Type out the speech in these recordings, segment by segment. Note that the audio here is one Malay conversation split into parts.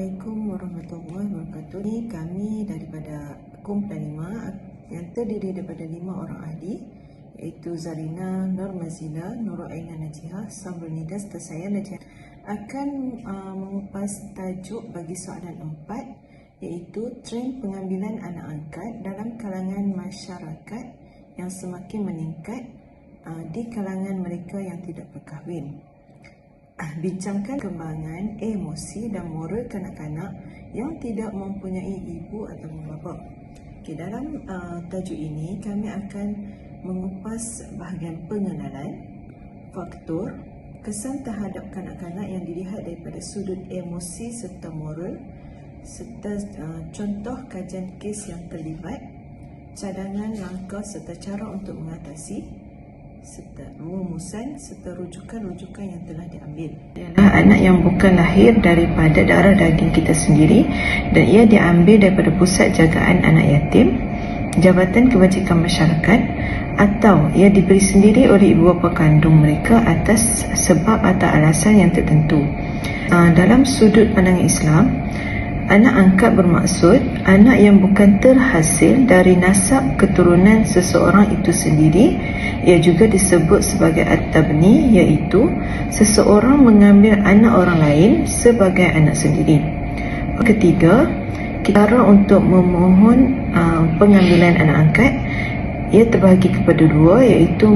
Assalamualaikum warahmatullahi wabarakatuh. Ini kami daripada KUM Plan 5 yang terdiri daripada 5 orang ahli, iaitu Zarina, Nur Mazila, Nurul Aina Najihah, Sabrul Nidas, dan saya Najihah, akan mengupas tajuk bagi soalan 4, iaitu trend pengambilan anak angkat dalam kalangan masyarakat yang semakin meningkat di kalangan mereka yang tidak berkahwin. Bincangkan kembangan emosi dan moral kanak-kanak yang tidak mempunyai ibu atau bapa. Dalam tajuk ini kami akan mengupas bahagian pengenalan, faktor, kesan terhadap kanak-kanak yang dilihat daripada sudut emosi serta moral, serta contoh kajian kes yang terlibat, cadangan langkah serta cara untuk mengatasi, serta rumusan serta rujukan-rujukan yang telah diambil. Adalah anak yang bukan lahir daripada darah daging kita sendiri dan ia diambil daripada pusat jagaan anak yatim, Jabatan Kebajikan Masyarakat, atau ia diberi sendiri oleh ibu bapa kandung mereka atas sebab atau alasan yang tertentu. Dalam sudut pandangan Islam, anak angkat bermaksud anak yang bukan terhasil dari nasab keturunan seseorang itu sendiri. Ia juga disebut sebagai at-tabni, iaitu seseorang mengambil anak orang lain sebagai anak sendiri. Ketiga, cara untuk memohon pengambilan anak angkat, ia terbahagi kepada dua, iaitu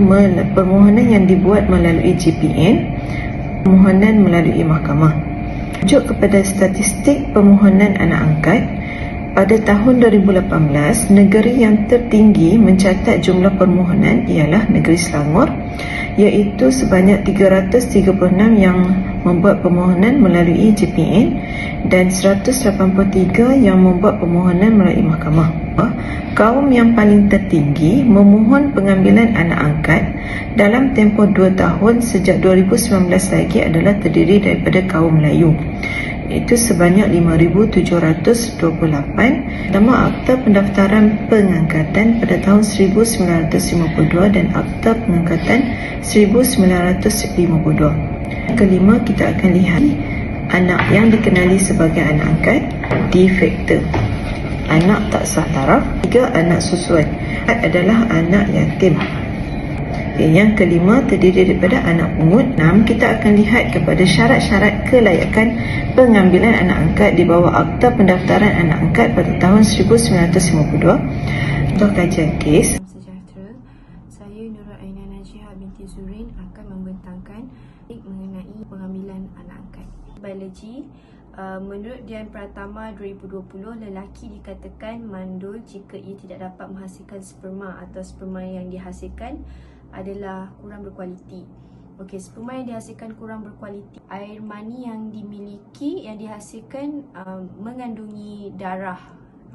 permohonan yang dibuat melalui JPN, permohonan melalui mahkamah. Rujuk kepada statistik permohonan anak angkat, pada tahun 2018, negeri yang tertinggi mencatat jumlah permohonan ialah negeri Selangor, iaitu sebanyak 336 yang membuat permohonan melalui JPN dan 183 yang membuat permohonan melalui mahkamah. Kaum yang paling tertinggi memohon pengambilan anak angkat dalam tempoh 2 tahun sejak 2019 lagi adalah terdiri daripada kaum Melayu, iaitu sebanyak 5,728. Nama Akta Pendaftaran Pengangkatan pada tahun 1952 dan Akta Pengangkatan 1952. Kelima, kita akan lihat anak yang dikenali sebagai anak angkat, defektor, anak tak sah taraf. 3, anak susuan adalah anak yatim. Yang kelima terdiri daripada anak pungut. 6, kita akan lihat kepada syarat-syarat kelayakan pengambilan anak angkat di bawah Akta Pendaftaran Anak Angkat pada tahun 1952. Contoh kajian kes. Sejahtera, saya Nurul Aina Najihah binti Zurin akan membentangkan mengenai pengambilan anak angkat. Biologi, menurut Dian Pratama 2020, lelaki dikatakan mandul jika ia tidak dapat menghasilkan sperma atau sperma yang dihasilkan adalah kurang berkualiti. Okey, sperma yang dihasilkan kurang berkualiti. Air mani yang dimiliki, yang dihasilkan mengandungi darah.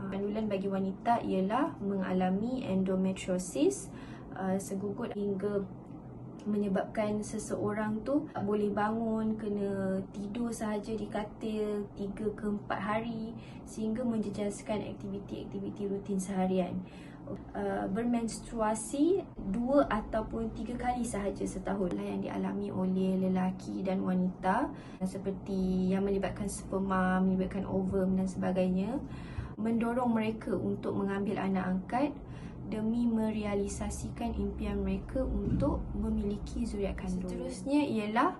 Kandulan bagi wanita ialah mengalami endometriosis, segugut hingga menyebabkan seseorang tu tak boleh bangun, kena tidur sahaja di katil 3 ke 4 hari sehingga menjejaskan aktiviti-aktiviti rutin seharian. Bermenstruasi 2 ataupun 3 kali sahaja setahun yang dialami oleh lelaki dan wanita, seperti yang melibatkan sperma, melibatkan ovum dan sebagainya, mendorong mereka untuk mengambil anak angkat demi merealisasikan impian mereka untuk memiliki zuriat kandung. Seterusnya ialah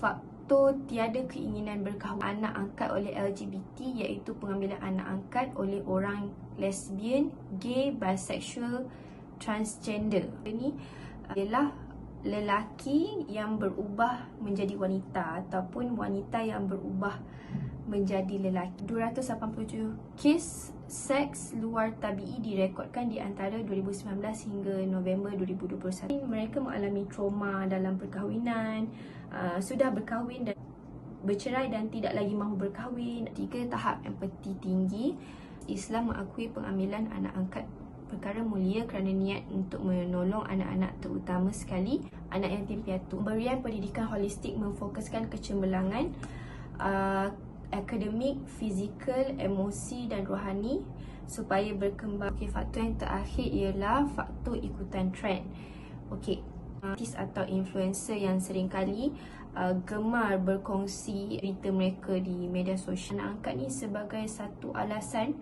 faktor tiada keinginan berkahwin anak angkat oleh LGBT, iaitu pengambilan anak angkat oleh orang lesbian, gay, bisexual, transgender. Ini ialah lelaki yang berubah menjadi wanita ataupun wanita yang berubah menjadi lelaki. 287 kes seks luar tabi'i direkodkan di antara 2019 hingga November 2021. Mereka mengalami trauma dalam perkahwinan, sudah berkahwin dan bercerai dan tidak lagi mahu berkahwin. 3, tahap empati tinggi. Islam mengakui pengambilan anak angkat perkara mulia kerana niat untuk menolong anak-anak, terutama sekali anak yatim piatu. Pemberian pendidikan holistik memfokuskan kecemerlangan akademik, fizikal, emosi dan rohani supaya berkembang. Okey, faktor yang terakhir ialah faktor ikutan trend. Okey, artis atau influencer yang seringkali gemar berkongsi cerita mereka di media sosial. Anak angkat ni sebagai satu alasan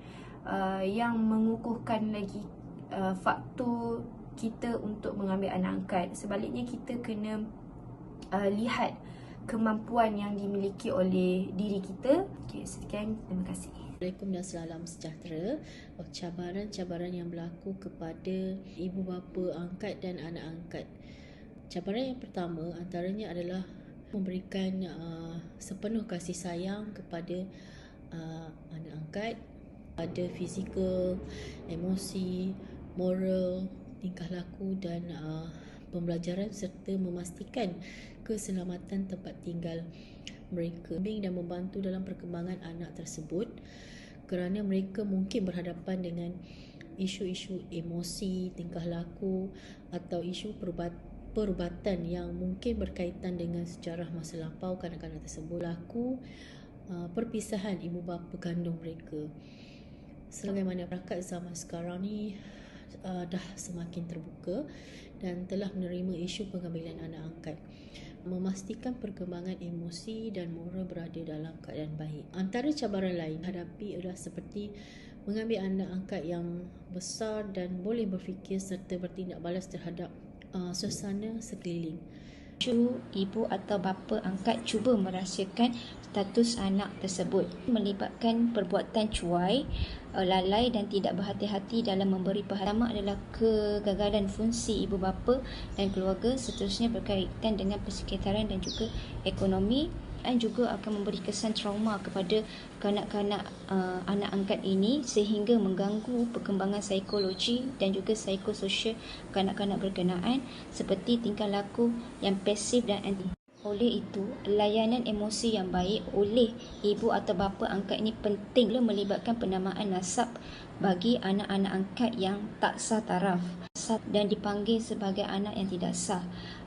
yang mengukuhkan lagi faktor kita untuk mengambil anak angkat. Sebaliknya kita kena lihat kemampuan yang dimiliki oleh diri kita. Okay, sekian, terima kasih. Assalamualaikum dan salam sejahtera. Cabaran-cabaran yang berlaku kepada ibu bapa angkat dan anak angkat. Cabaran yang pertama antaranya adalah memberikan sepenuh kasih sayang kepada anak angkat, ada fizikal, emosi, moral, tingkah laku dan pembelajaran serta memastikan keselamatan tempat tinggal mereka dan membantu dalam perkembangan anak tersebut, kerana mereka mungkin berhadapan dengan isu-isu emosi, tingkah laku atau isu perubatan yang mungkin berkaitan dengan sejarah masa lampau kanak-kanak tersebut. Laku perpisahan ibu bapa kandung mereka. Sebagaimana masyarakat zaman sekarang ni dah semakin terbuka dan telah menerima isu pengambilan anak angkat, memastikan perkembangan emosi dan moral berada dalam keadaan baik. Antara cabaran lain hadapi adalah seperti mengambil anak angkat yang besar dan boleh berfikir serta bertindak balas terhadap suasana sekeliling. Ibu atau bapa angkat cuba merahsiakan status anak tersebut, melibatkan perbuatan cuai, lalai dan tidak berhati-hati dalam memberi perhatian. Pertama adalah kegagalan fungsi ibu bapa dan keluarga, seterusnya berkaitan dengan persekitaran dan juga ekonomi, dan juga akan memberi kesan trauma kepada kanak-kanak anak angkat ini sehingga mengganggu perkembangan psikologi dan juga psikososial kanak-kanak berkenaan seperti tingkah laku yang pasif dan anti. Oleh itu, layanan emosi yang baik oleh ibu atau bapa angkat ini penting melibatkan penamaan nasab bagi anak-anak angkat yang tak sah taraf dan dipanggil sebagai anak yang tidak sah.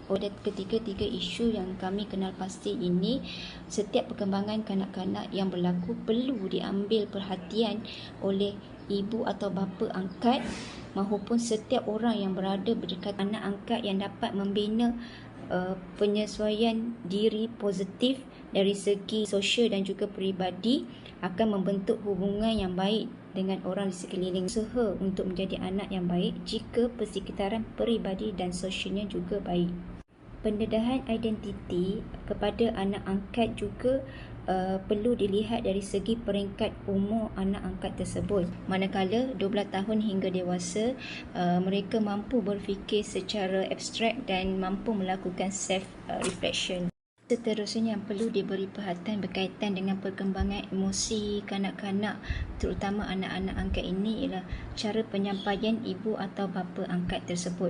Oleh ketiga isu yang kami kenal pasti ini, setiap perkembangan kanak-kanak yang berlaku perlu diambil perhatian oleh ibu atau bapa angkat maupun setiap orang yang berada berdekatan anak angkat yang dapat membina penyesuaian diri positif dari segi sosial dan juga peribadi, akan membentuk hubungan yang baik dengan orang di sekeliling. Usaha untuk menjadi anak yang baik jika persekitaran peribadi dan sosialnya juga baik. Pendedahan identiti kepada anak angkat juga perlu dilihat dari segi peringkat umur anak angkat tersebut. Manakala 12 tahun hingga dewasa, mereka mampu berfikir secara abstrak dan mampu melakukan self-reflection. Seterusnya yang perlu diberi perhatian berkaitan dengan perkembangan emosi kanak-kanak, terutama anak-anak angkat ini, ialah cara penyampaian ibu atau bapa angkat tersebut.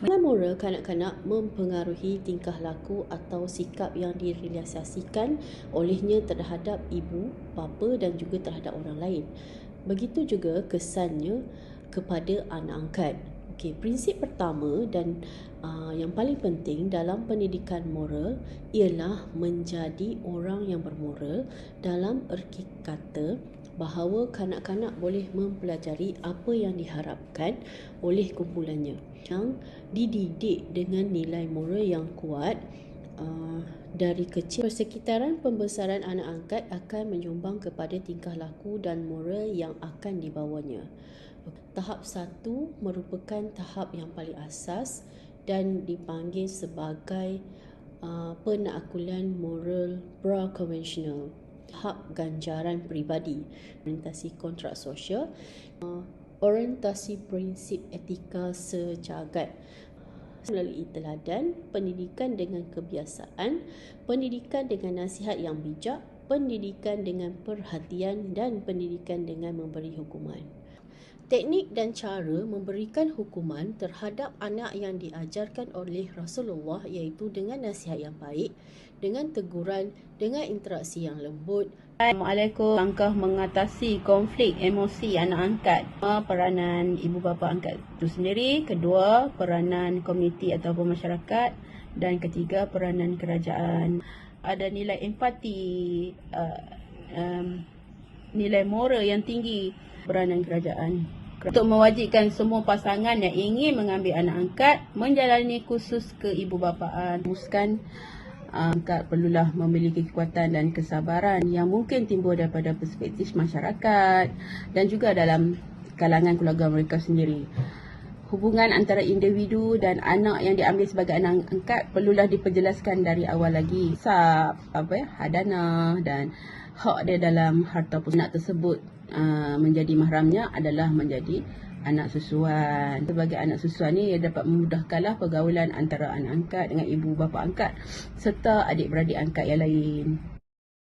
Moral kanak-kanak mempengaruhi tingkah laku atau sikap yang direalisasikan olehnya terhadap ibu, bapa dan juga terhadap orang lain. Begitu juga kesannya kepada anak angkat. Okey, prinsip pertama dan yang paling penting dalam pendidikan moral ialah menjadi orang yang bermoral, dalam erti kata bahawa kanak-kanak boleh mempelajari apa yang diharapkan oleh kumpulannya, yang dididik dengan nilai moral yang kuat dari kecil. Persekitaran pembesaran anak angkat akan menyumbang kepada tingkah laku dan moral yang akan dibawanya. Tahap 1 merupakan tahap yang paling asas dan dipanggil sebagai penaklukan moral pra-konvensional. Tahap ganjaran peribadi, orientasi kontrak sosial, orientasi prinsip etika sejagat melalui teladan, pendidikan dengan kebiasaan, pendidikan dengan nasihat yang bijak, pendidikan dengan perhatian dan pendidikan dengan memberi hukuman. Teknik dan cara memberikan hukuman terhadap anak yang diajarkan oleh Rasulullah iaitu dengan nasihat yang baik, dengan teguran, dengan interaksi yang lembut. Assalamualaikum. Langkah mengatasi konflik emosi anak angkat. Peranan ibu bapa angkat itu sendiri. Kedua, peranan komuniti ataupun masyarakat. Dan ketiga, peranan kerajaan. Ada nilai empati, nilai moral yang tinggi. Peranan kerajaan untuk mewajibkan semua pasangan yang ingin mengambil anak angkat menjalani kursus keibu bapaan. angkat perlulah memiliki kekuatan dan kesabaran yang mungkin timbul daripada perspektif masyarakat dan juga dalam kalangan keluarga mereka sendiri. Hubungan antara individu dan anak yang diambil sebagai anak angkat perlulah diperjelaskan dari awal lagi. Hadanah dan hak dia dalam harta anak tersebut menjadi mahramnya adalah menjadi anak susuan. Sebagai anak susuan ni, ia dapat memudahkanlah pergaulan antara anak angkat dengan ibu bapa angkat serta adik-beradik angkat yang lain.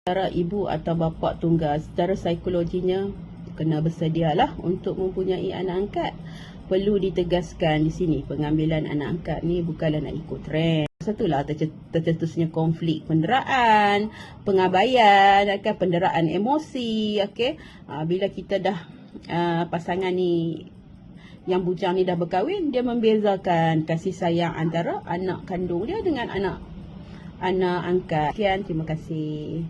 Secara ibu atau bapa tunggal, secara psikologinya kena bersedialah untuk mempunyai anak angkat. Perlu ditegaskan di sini, pengambilan anak angkat ni bukanlah nak ikut trend. Satulah tercetusnya konflik penderaan, pengabaian, penderaan emosi. Bila kita dah pasangan ni yang bujang ni dah berkahwin, dia membezakan kasih sayang antara anak kandung dia dengan anak angkat. Sekian, terima kasih.